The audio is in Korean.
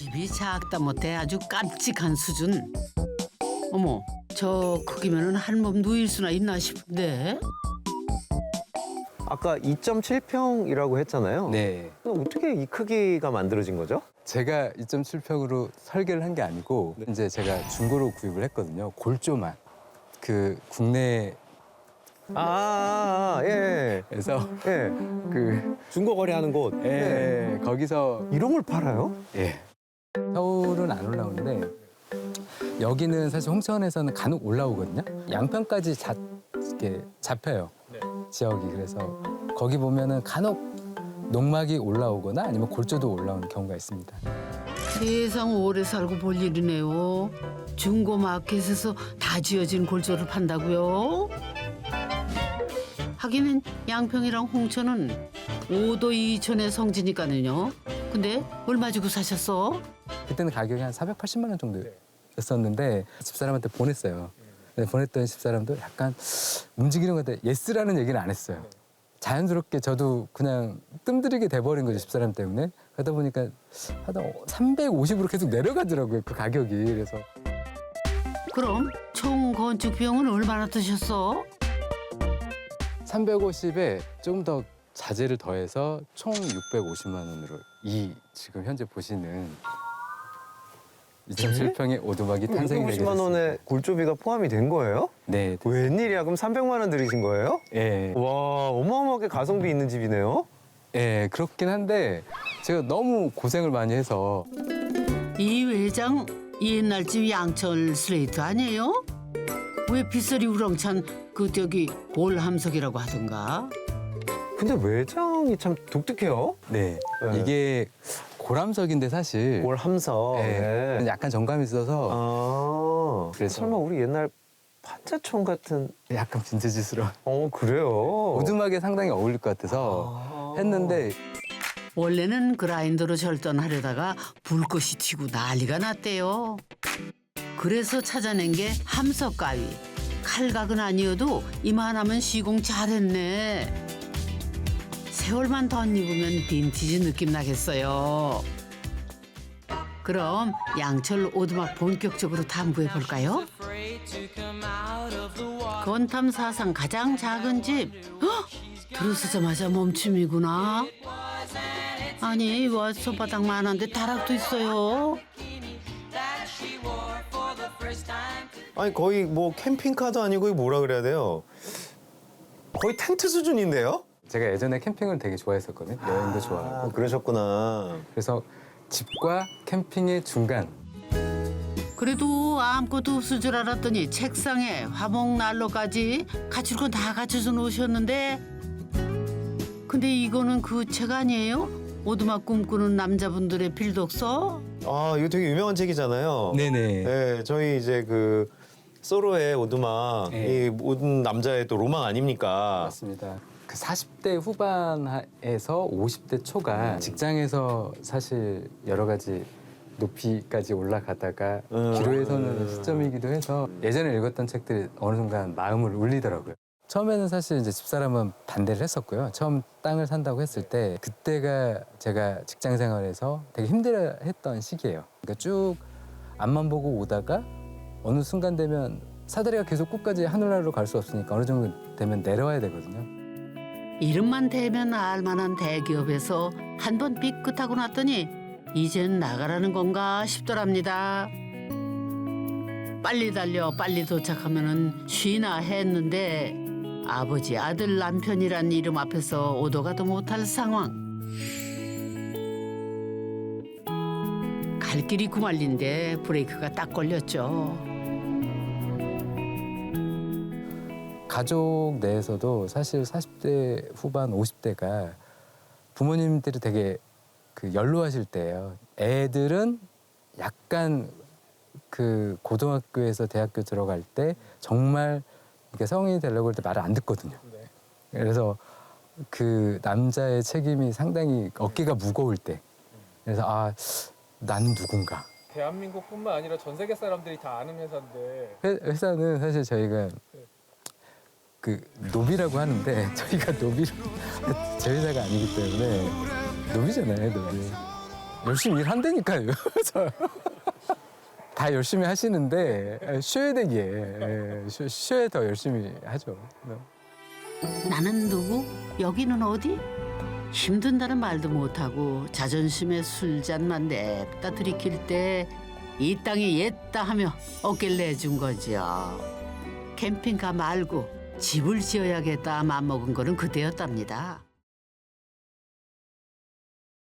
집이 작다 못해 아주 깜찍한 수준. 어머, 저 크기면은 한 몸 누일 수나 있나 싶은데. 아까 2.7평이라고 했잖아요. 네. 어떻게 이 크기가 만들어진 거죠? 제가 2.7평으로 설계를 한 게 아니고 이제 제가 중고로 구입을 했거든요. 골조만. 그 국내에서 예. 예. 그 중고 거래하는 곳. 예, 거기서 이런 걸 팔아요? 예. 서울은 안 올라오는데 여기는 사실 홍천에서는 간혹 올라오거든요. 양평까지 이렇게 잡혀요. 지역이. 그래서 거기 보면은 간혹 농막이 올라오거나 아니면 골조도 올라오는 경우가 있습니다. 세상 오래 살고 볼 일이네요. 중고 마켓에서 다 지어진 골조를 판다고요? 하기는 양평이랑 홍천은 5도 2천의 성지니까는요. 근데 얼마 주고 사셨어? 그때는 가격이 한 480만 원 정도였었는데 집사람한테 보냈어요. 근데 보냈더니 집사람도 약간 움직이는 것 같아. 예스라는 얘기는 안 했어요. 자연스럽게 저도 그냥 뜸들이게 돼버린 거죠, 집사람 때문에. 그러다 보니까 하다 350으로 계속 내려가더라고요, 그 가격이. 그래서 그럼 총 건축 비용은 얼마나 드셨어? 350에 조금 더 자재를 더해서 총 650만 원으로 이 지금 현재 보시는 2.7평의 오두막이 탄생이 되게 650만 됐습니다. 원에 굴조비가 포함이 된 거예요? 네. 웬일이야? 그럼 300만 원 들이신 거예요? 예. 와, 어마어마하게 가성비 있는 집이네요. 예, 그렇긴 한데 제가 너무 고생을 많이 해서 이 외장 옛날 집 양철 슬레이트 아니에요? 왜 빗소리 우렁찬 그 저기 올함석이라고 하던가? 근데 외장이 참 독특해요. 네. 네. 이게 고람석인데 사실 올 함석. 예, 네. 약간 정감이 있어서 그래서- 설마 우리 옛날 판자촌 같은. 약간 빈티지스러운 그래요. 오두막에 상당히 어울릴 것 같아서 했는데 원래는 그라인더로 절단하려다가 불꽃이 튀고 난리가 났대요. 그래서 찾아낸 게 함석 가위. 칼각은 아니어도 이만하면 시공 잘했네. 세월만 덧입으면 빈티지 느낌 나겠어요. 그럼 양철 오두막 본격적으로 탐구해 볼까요? 건탐 사상 가장 작은 집. 헉! 들어서자마자 멈춤이구나. 아니 와 손바닥만한데 다락도 있어요. 아니 거의 뭐 캠핑카도 아니고 이거 뭐라 그래야 돼요? 거의 텐트 수준인데요? 제가 예전에 캠핑을 되게 좋아했었거든요. 여행도 좋아하고. 그러셨구나. 그래서 집과 캠핑의 중간. 그래도 아무것도 없을 줄 알았더니 책상에 화목 난로까지 갖출 건 다 갖춰서 놓으셨는데 근데 이거는 그 책 아니에요? 오두막 꿈꾸는 남자분들의 필독서? 이거 되게 유명한 책이잖아요. 네네. 네, 저희 이제 그 소로의 오두막, 네. 이 모든 남자의 또 로망 아닙니까? 맞습니다. 그 40대 후반에서 50대 초가 직장에서 사실 여러 가지 높이까지 올라가다가 기로에 서는 시점이기도 해서 예전에 읽었던 책들이 어느 순간 마음을 울리더라고요. 처음에는 사실 이제 집사람은 반대를 했었고요. 처음 땅을 산다고 했을 때 그때가 제가 직장 생활에서 되게 힘들어했던 시기예요. 그러니까 쭉 앞만 보고 오다가 어느 순간 되면 사다리가 계속 끝까지 하늘나라로 갈 수 없으니까 어느 정도 되면 내려와야 되거든요. 이름만 대면 알만한 대기업에서 한 번 삐끗하고 났더니 이젠 나가라는 건가 싶더랍니다. 빨리 달려 빨리 도착하면은 쉬나 했는데 아버지 아들 남편이란 이름 앞에서 오도 가도 못할 상황. 갈 길이 구말린데 브레이크가 딱 걸렸죠. 가족 내에서도 사실 40대 후반 50대가 부모님들이 되게 그 연로하실 때예요. 애들은 약간 그 고등학교에서 대학교 들어갈 때 정말 이렇게 성인이 되려고 할 때 말을 안 듣거든요. 그래서 그 남자의 책임이 상당히 어깨가 무거울 때. 그래서 난 누군가. 대한민국뿐만 아니라 전 세계 사람들이 다 아는 회사인데 회사는 사실 저희가 그 노비라고 하는데 저희가 노비로 제 회사가 아니기 때문에 노비잖아요, 노비. 열심히 일한다니까요. 다 열심히 하시는데 쉬어야 되기에 쉬어야 더 열심히 하죠. 나는 누구? 여기는 어디? 힘든다는 말도 못하고 자존심에 술잔만 냅다 들이킬 때 이 땅이 옛다 하며 어깨를 내준 거죠. 캠핑카 말고 집을 지어야겠다 맘먹은 거는 그때였답니다.